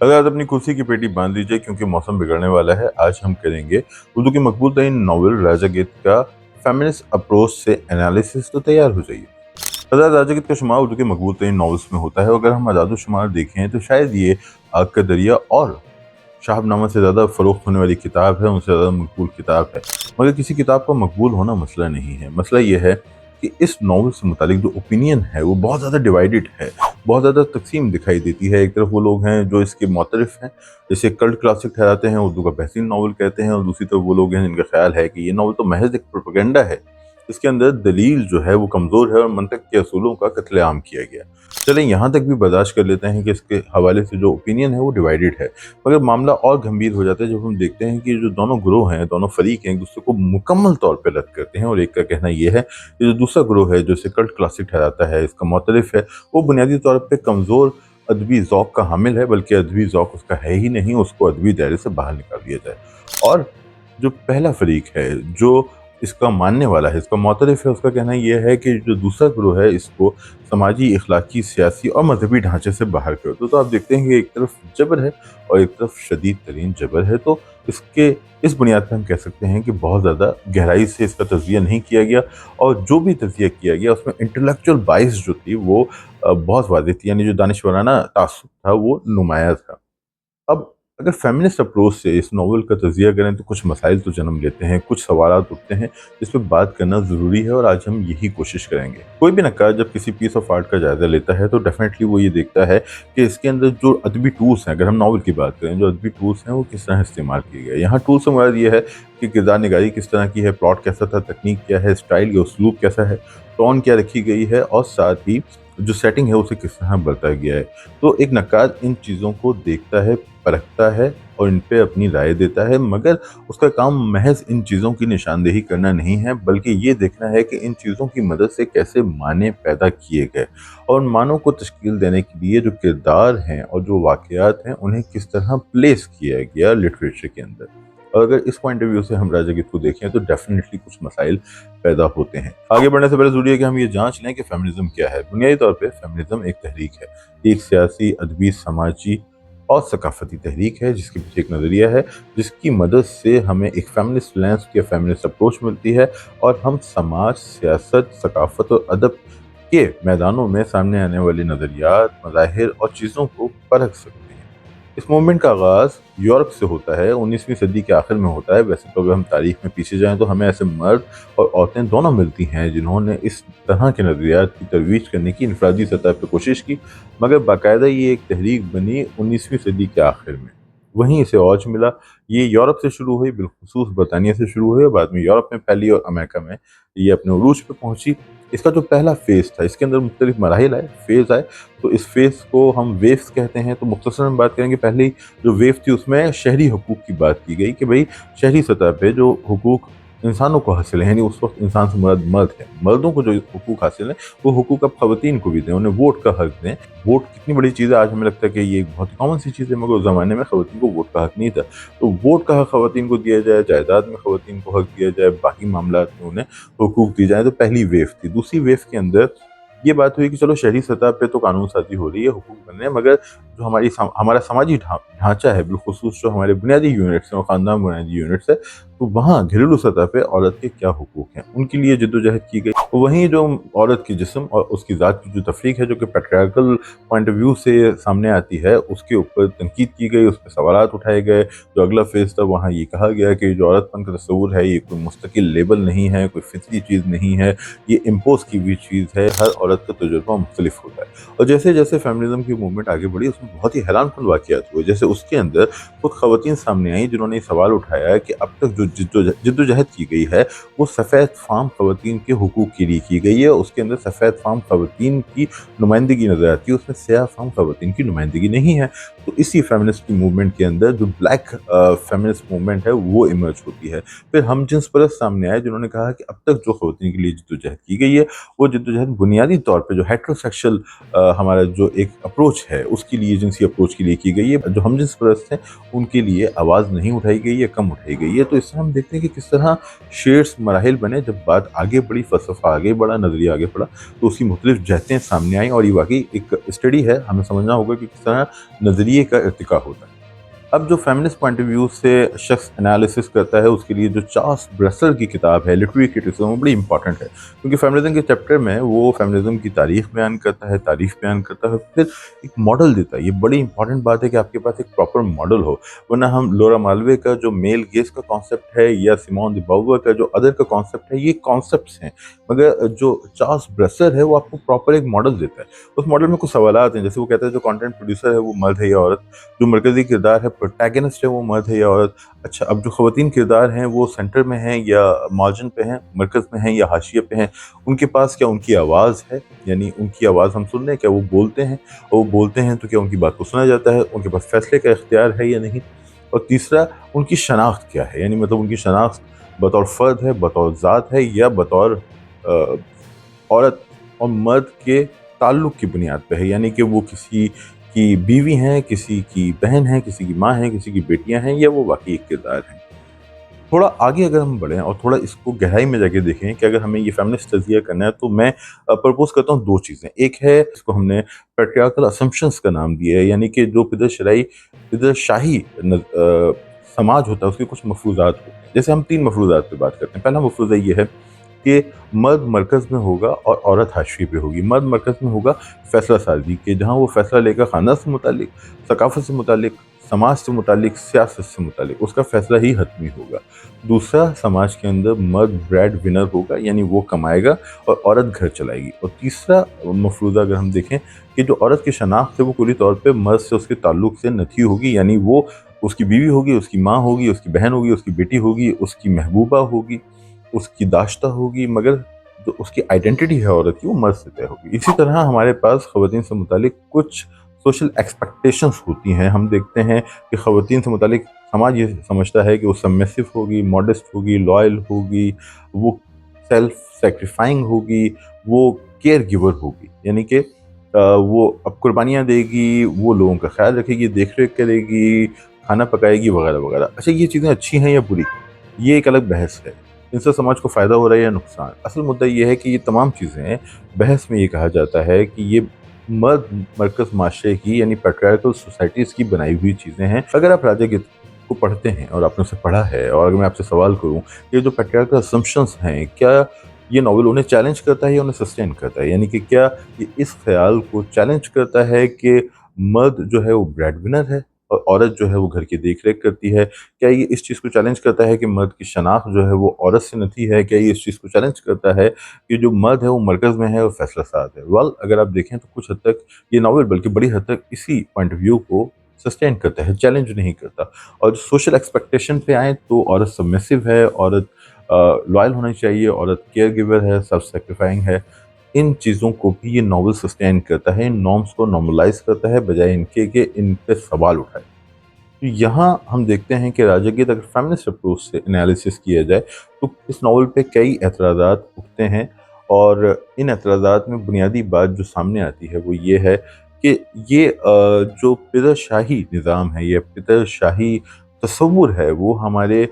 हज़रत अपनी कुर्सी की पेटी बांध लीजिए क्योंकि मौसम बिगड़ने वाला है। आज हम करेंगे उर्दू की मकबूल तरीन नॉवल राजा गीत का फेमिनिस्ट अप्रोच से एनालिसिस। तो तैयार हो जाइए। हज़रत राजा गीत का शुमार उर्दू के मकबूल तरीन नॉवेल्स में होता है। अगर हम आज़ाद शुमार देखें तो शायद ये आग का दरिया और शाहबनामा से ज़्यादा फ़रोख्त होने वाली किताब है, उनसे ज़्यादा मकबूल किताब है। मगर किसी किताब का मकबूल होना मसला नहीं है। मसला ये है कि इस नॉवल से मुतालिक जो ओपिनियन है वो बहुत ज़्यादा डिवाइडेड है, बहुत ज़्यादा तकसीम दिखाई देती है। एक तरफ वो लोग हैं जो इसके मुतरिफ हैं, जैसे कल्ट क्लासिक ठहराते हैं, उर्दू का बेहतरीन नावल कहते हैं, और दूसरी तरफ वो लोग हैं जिनका ख्याल है कि ये नावल तो महज एक प्रोपेगेंडा है, इसके अंदर दलील जो है वो कमज़ोर है और मंतक के असूलों का कत्लेआम किया गया। चलें यहाँ तक भी बर्दाश्त कर लेते हैं कि इसके हवाले से जो ओपिनियन है वो डिवाइडेड है, मगर मामला और गंभीर हो जाता है जब हम देखते हैं कि जो दोनों ग्रोह हैं, दोनों फरीक हैं, एक दूसरे को मुकम्मल तौर पर रद्द करते हैं। और एक का कहना ये है कि जो दूसरा ग्रोह है जो इसे कल्ट क्लासिक ठहराता है, इसका मुतरिफ है, वो बुनियादी तौर पर कमज़ोर अदबी ज़ौक़ का हामिल है, बल्कि अदबी ज़ौक़ उसका है ही नहीं, उसको अदबी दायरे से बाहर निकाल दिया जाए। और जो पहला फरीक है जो इसका मानने वाला है, इसका मुतरिफ है, उसका कहना यह है कि जो दूसरा ग्रोह है इसको समाजी, इखलाकी, सियासी और मजहबी ढांचे से बाहर कर दो। तो आप देखते हैं कि एक तरफ जबर है और एक तरफ शदीद तरीन जबर है। तो इसके इस बुनियाद पर हम कह सकते हैं कि बहुत ज़्यादा गहराई से इसका तज़किया नहीं किया गया, और जो भी तज़किया किया गया उसमें इंटेलेक्चुअल बाइस जो थी वो बहुत वाज़ेह थी, यानी जो दानिशवराना तासुब था वो नुमाया था। अब अगर फेमिनिस्ट अप्रोच से इस नॉवल का तज़किया करें तो कुछ मसाइल तो जन्म लेते हैं, कुछ सवालात उठते हैं जिस पे बात करना ज़रूरी है, और आज हम यही कोशिश करेंगे। कोई भी नक्काश जब किसी पीस ऑफ आर्ट का जायज़ा लेता है तो डेफिनेटली वो ये देखता है कि इसके अंदर जो अदबी टूल्स हैं, अगर हम नॉवल की बात करें, जो अदबी टूल्स हैं वो किस तरह इस्तेमाल किए गए। यहाँ टूल्स से मुराद ये है कि किरदार निगारी किस तरह की है, प्लॉट कैसा था, तकनीक क्या है, स्टाइल या उसलूब कैसा है, टोन क्या रखी गई है, और साथ ही जो सेटिंग है उसे किस तरह बरता गया है। तो एक नक्काश इन चीज़ों को देखता है, परखता है और इन पे अपनी राय देता है, मगर उसका काम महज इन चीज़ों की निशानदेही करना नहीं है, बल्कि ये देखना है कि इन चीज़ों की मदद से कैसे माने पैदा किए गए, और मानों को तश्कील देने के लिए जो किरदार हैं और जो वाक़यात हैं उन्हें किस तरह प्लेस किया गया लिटरेचर के अंदर। और अगर इस पॉइंट ऑफ व्यू से हम राजा गीत को देखें तो डेफिनेटली कुछ मसाइल पैदा होते हैं। आगे बढ़ने से पहले ज़रूरी है कि हम ये जांच लें कि फेमिनिज्म क्या है। बुनियादी तौर पे फेमिनिज्म एक तहरीक है, एक सियासी, अदबी, समाजी और सकाफती तहरीक है जिसके पीछे एक नज़रिया है, जिसकी मदद से हमें एक फेमिनिस्ट लेंस या फेमिनिस्ट अप्रोच मिलती है, और हम समाज, सियासत, सकाफत और अदब के मैदानों में सामने आने वाले नज़रियात, मज़ाहिर और चीज़ों को परख सकते हैं। इस मूवमेंट का आगाज़ यूरोप से होता है, 19वीं सदी के आखिर में होता है। वैसे तो अगर हम तारीख में पीछे जाएं तो हमें ऐसे मर्द और औरतें दोनों मिलती हैं जिन्होंने इस तरह के नज़रियात की तरवीज करने की इनफरादी सतह पर कोशिश की, मगर बाकायदा ये एक तहरीक बनी 19वीं सदी के आखिर में। वहीं इसे औज मिला। ये यूरोप से शुरू हुई, बिलखुसूस बरतानिया से शुरू हुई, और बाद में यूरोप में फैली और अमेरिका में ये अपने उरूज पे पहुंची। इसका जो पहला फेज़ था, इसके अंदर मुख्तलिफ मराहिल आए, फेज़ आए। तो इस फेज़ को हम वेव्स कहते हैं। तो मुख्तसरन बात करेंगे, पहली जो वेव थी उसमें शहरी हुकूक की बात की गई कि भाई शहरी सतह पे जो हुकूक इंसानों को हासिल है, यानी उस वक्त इंसान से मुराद मर्द है, मर्दों को जो हुकूक हासिल है वो हुकूक अब खवातीन को भी दें, उन्हें वोट का हक दें। वोट कितनी बड़ी चीज़ है, आज हमें लगता है कि ये एक बहुत ही कॉमन सी चीज़ है, मगर उस ज़माने में खवातीन को वोट का हक नहीं था। तो वोट का हक खवातीन को दिया जाए, जायदाद में खवातीन को हक दिया जाए, बाकी मामलात में उन्हें हुकूक दी जाए। तो पहली वेव थी। दूसरी वेव के अंदर ये बात हुई कि चलो शहरी सतह पे तो कानून साज़ी हो रही है, हुकूक बन रहे हैं, मगर जो हमारा समाजी ढांचा है, बिलखुसूस जो हमारे बुनियादी यूनिट्स हैं और ख़ानदान बुनियादी यूनिट्स है, तो वहाँ घरेलू सतह पे औरत के क्या हुकूक हैं, उनके लिए जद्दोजहद की गई। तो वहीं जो औरत की जिस्म और उसकी ज़ात की जो तफरीक है, जो कि पैट्रियार्कल पॉइंट ऑफ व्यू से सामने आती है, उसके ऊपर तनकीद की गई, उस पर सवालात उठाए गए। जो अगला फेज़ था वहाँ ये कहा गया कि जो औरतपन का तस्वुर है ये कोई मुस्तकिल लेबल नहीं है, कोई फितरी चीज़ नहीं है, ये इम्पोज की हुई चीज़ है, हर औरत का तजुर्बा मुख्तलिफ होता है। और जैसे जैसे फेमिनिज्म की मूवमेंट आगे बढ़ी उसमें बहुत ही हैरानकुन वाक़यात हुए। जैसे उसके अंदर खुद ख़वातीन सामने आई जिन्होंने ये सवाल उठाया कि अब तक जो जिद्दोजहद की गई है वो सफ़ेद फ़ाम ख़वातीन के हुकूक के लिए की गई है। उसके अंदर सफ़ेद फ़ाम ख़वातीन की नुमाइंदगी नज़र आती है, उसमें स्याह फ़ाम ख़वातीन की नुमाइंदगी नहीं है। तो इसी फेमिनिस्ट की मूवमेंट के अंदर जो ब्लैक फेमिनिस्ट मूवमेंट है वो इमर्ज होती है। फिर हम जिन्स परस्त सामने आए जिन्होंने कहा कि अब तक जो ख़वातीन के लिए जिद्दोजहद की गई है वो जिद्दोजहद बुनियादी तौर पर जो हेट्रोसेक्सुअल हमारा जो एक अप्रोच है उसके लिए, जिनसी अप्रोच के लिए की गई है। जो हम जिन्स परस्त हैं उनके लिए आवाज़ नहीं उठाई गई है, कम उठाई गई है। तो इससे हम देखते हैं कि किस तरह शेड्स मराहिल बने। जब बात आगे बढ़ी, फ़लसफ़ा आगे बढ़ा, नज़रिया आगे बढ़ा, तो उसकी मुख्तलिफ जहतें सामने आई। और ये वाकई एक स्टडी है, हमें समझना होगा कि किस तरह नज़रिए तहैये का इर्तिका होता है। अब जो फेमिनिस्ट पॉइंट ऑफ व्यू से शख्स एनालिसिस करता है, उसके लिए जो चार्ल्स ब्रसर की किताब है लिटरेरी क्रिटिसिज्म, वो बड़ी इंपॉर्टेंट है, क्योंकि फेमिनिज्म के चैप्टर में वो फेमिनिज्म की तारीख बयान करता है, तारीख बयान करता है, फिर एक मॉडल देता है। ये बड़ी इंपॉर्टेंट बात है कि आपके पास एक प्रॉपर मॉडल हो, वरना हम लोरा मालवे का जो मेल गेज का कॉन्सेप्ट है या सिमोन द बाउवर का जो अदर का कॉन्सेप्ट है, ये कॉन्सेप्ट्स हैं, मगर जो चार्ल्स ब्रसर है वो आपको प्रॉपर एक मॉडल देता है। उस मॉडल में कुछ सवालात हैं, जैसे वो कहता है जो कंटेंट प्रोड्यूसर है वो मर्द है या औरत, जो मरकजी किरदार है, प्रोटैगनिस्ट है, वो मर्द है या औरत। अच्छा, अब जो ख़वातीन किरदार हैं वो सेंटर में हैं या मार्जिन पे हैं, मरकज़ में हैं या हाशिए पे हैं, उनके पास क्या उनकी आवाज़ है, यानी उनकी आवाज़ हम सुन रहे हैं, क्या वो बोलते हैं, और वो बोलते हैं तो क्या उनकी बात को सुना जाता है, उनके पास फैसले का इख्तियार है या नहीं। और तीसरा, उनकी शनाख्त क्या है, यानी मतलब उनकी शनाख्त बतौर फ़र्द है, बतौर ज़ात है, या बतौर औरत और मर्द के ताल्लुक़ की बुनियाद पे है, यानी कि वो किसी की बीवी हैं, किसी की बहन है, किसी की माँ है, किसी की बेटियां हैं, या वो वाकई एक किरदार हैं। थोड़ा आगे अगर हम बढ़ें और थोड़ा इसको गहराई में जाके देखें कि अगर हमें ये फेमिनिस्ट तज़किया करना है, तो मैं प्रपोज करता हूँ दो चीज़ें। एक है, इसको हमने पैट्रियार्कल असम्पशंस का नाम दिया है, यानी कि जो पिदरशाही समाज होता है उसके कुछ मफरूज़ात होते हैं। जैसे हम 3 मफरूज़ात पे बात करते हैं। पहला मफरूज़ा ये है कि मर्द मरकज़ में होगा और औरत हाशिए पे होगी। मर्द मरकज़ में होगा फ़ैसला साज़ी के, जहाँ वो फ़ैसला लेकर ख़ानदान से मुताल्लिक़, सक़ाफ़त से मुताल्लिक़, समाज से मुताल्लिक़, सियासत से मुताल्लिक़, उसका फ़ैसला ही हतमी होगा। दूसरा, समाज के अंदर मर्द ब्रेड विनर होगा, यानी वो कमाएगा और औरत घर चलाएगी। और तीसरा मफरूज़ा अगर हम देखें कि जो औरत की शनाख्त है वो पूरी तौर पे मर्द से उसके ताल्लुक़ से नफ़ी होगी, यानी वो उसकी बीवी होगी, उसकी माँ होगी, उसकी बहन होगी, उसकी बेटी होगी, उसकी महबूबा होगी, उसकी दाश्ता होगी, मगर जो उसकी आइडेंटिटी है औरत की, वो मर्द से तय होगी। इसी तरह हमारे पास ख़वातीन से मुतालिक कुछ सोशल एक्सपेक्टेशंस होती हैं। हम देखते हैं कि ख़वातीन से मुतालिक समाज ये समझता है कि वो सबमिसिव होगी, मॉडेस्ट होगी, लॉयल होगी, वो सेल्फ सेक्रीफाइंग होगी, वो केयर गिवर होगी, यानी कि वो अब कुर्बानियाँ देगी, वो लोगों का ख्याल रखेगी, देख रेख करेगी, खाना पकाएगी, वगैरह वगैरह। अच्छा, ये चीज़ें अच्छी हैं या बुरी, ये एक अलग बहस है। इनसे समाज को फ़ायदा हो रहा है या नुकसान। असल मुद्दा ये है कि ये तमाम चीज़ें बहस में ये कहा जाता है कि ये मर्द मरकज़ माशरे की, यानी पैट्रियार्कल सोसाइटीज़ की बनाई हुई चीज़ें हैं। अगर आप राजा गिद्ध को पढ़ते हैं और आपने उसे पढ़ा है, और अगर मैं आपसे सवाल करूँ, ये जो पैट्रियार्कल असम्पशंस हैं, क्या ये नॉवल उन्हें चैलेंज करता है या उन्हें सस्टेन करता है? यानी कि क्या ये इस ख़्याल को चैलेंज करता है कि मर्द जो है वो ब्रेड विनर है और औरत जो है वो घर की देख-रेख करती है? क्या ये इस चीज़ को चैलेंज करता है कि मर्द की शनाख्त जो है वो औरत से नफ़ी है? क्या ये इस चीज़ को चैलेंज करता है कि जो मर्द है वो मरकज़ में है और फ़ैसला साज़ है? वेल, अगर आप देखें तो कुछ हद तक ये नॉवल बल्कि बड़ी हद तक इसी पॉइंट ऑफ व्यू को सस्टेन करता है, चैलेंज नहीं करता। और सोशल एक्सपेक्टेशन पे आएँ तो औरत सबमिसिव है, औरत लॉयल होनी चाहिए, औरत केयर गिवर है, सेल्फ सैक्रिफाइंग है। इन चीज़ों को भी ये नॉवल सस्टेन करता है, इन नॉर्म्स को नॉर्मलाइज़ करता है, बजाय इनके कि इन पे सवाल उठाए। तो यहाँ हम देखते हैं कि राजा गिद्ध अगर फेमिनिस्ट अप्रोच से एनालिसिस किया जाए, तो इस नॉवल पे कई एतराज़ात उठते हैं, और इन एतराज़ात में बुनियादी बात जो सामने आती है वो ये है कि ये जो पितरशाही निज़ाम है, ये पितरशाही तसव्वुर है, वो हमारे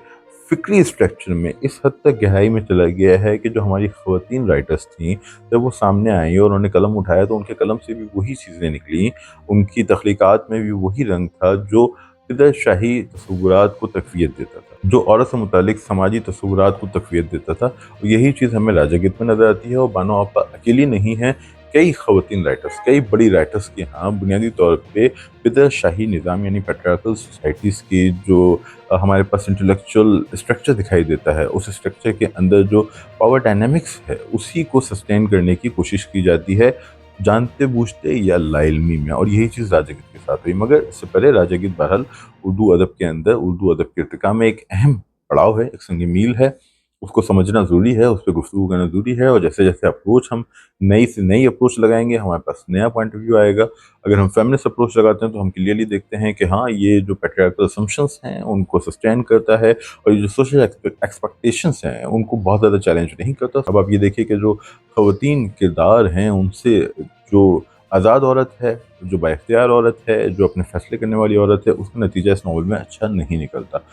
फ़िक्री स्ट्रक्चर में इस हद तक गहराई में चला गया है कि जो हमारी ख़वातीन राइटर्स थीं, जब वो सामने आईं और उन्होंने कलम उठाया, तो उनके कलम से भी वही चीज़ें निकलीं, उनकी तख्लीक़ात में भी वही रंग था जो शाही तसव्वुरात को तक़वियत देता था, जो औरत से मुतालिक समाजी तसव्वुरात को तक़वियत देता था। और यही चीज़ हमें राजा गिद्ध में नज़र आती है, और बानो आपा अकेली नहीं हैं, कई ख़वातीन राइटर्स, कई बड़ी राइटर्स के यहाँ बुनियादी तौर पे पितरशाही निज़ाम, यानी पैट्रियार्कल सोसाइटीज़ की जो हमारे पास इंटेलेक्चुअल स्ट्रक्चर दिखाई देता है, उस स्ट्रक्चर के अंदर जो पावर डायनामिक्स है, उसी को सस्टेन करने की कोशिश की जाती है, जानते बूझते या लाइल्मी में। और यही चीज़ राजा गिद्ध के साथ हुई। मगर इससे पहले राजा गिद्ध बहरहाल उर्दू अदब के अंदर, उर्दू अदब के इर्तिका में एक अहम पड़ाव है, एक संग मील है, उसको समझना ज़रूरी है, उस पर गुफ्तगू करना ज़रूरी है। और जैसे जैसे अप्रोच हम नई से नई अप्रोच लगाएंगे, हमारे पास नया पॉइंट ऑफ व्यू आएगा। अगर हम फेमिनिस्ट अप्रोच लगाते हैं तो हम क्लियरली देखते हैं कि हाँ, ये जो पैट्रियार्कल असम्पशंस हैं उनको सस्टेन करता है, और ये जो सोशल एक्सपेक्टेशंस हैं उनको बहुत ज़्यादा चैलेंज नहीं करता। अब आप ये देखिए कि जो ख़वातीन किरदार हैं, उनसे जो आज़ाद औरत है, जो बाइख्तियार औरत है, जो अपने फ़ैसले करने वाली औरत है, उसका नतीजा इस नॉवल में अच्छा नहीं निकलता।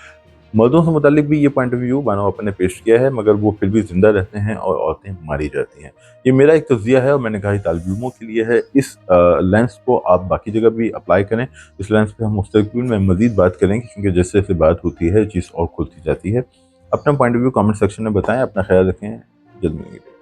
मर्दों से मुतालिक भी ये पॉइंट ऑफ व्यू बानो आपा ने पेश किया है, मगर वो फिर भी जिंदा रहते हैं और औरतें मारी जाती हैं। ये मेरा एक तज़िया है और मैंने कहा तालिब इल्मों के लिए है। इस लेंस को आप बाकी जगह भी अप्लाई करें। इस लेंस पे हम मुस्तक़बिल में मज़ीद बात करेंगे, क्योंकि जैसे जैसे बात होती है चीज़ और खुलती जाती है। अपना point of view comment section में बताएं। अपना ख्याल रखें। जल्द मिलेंगे।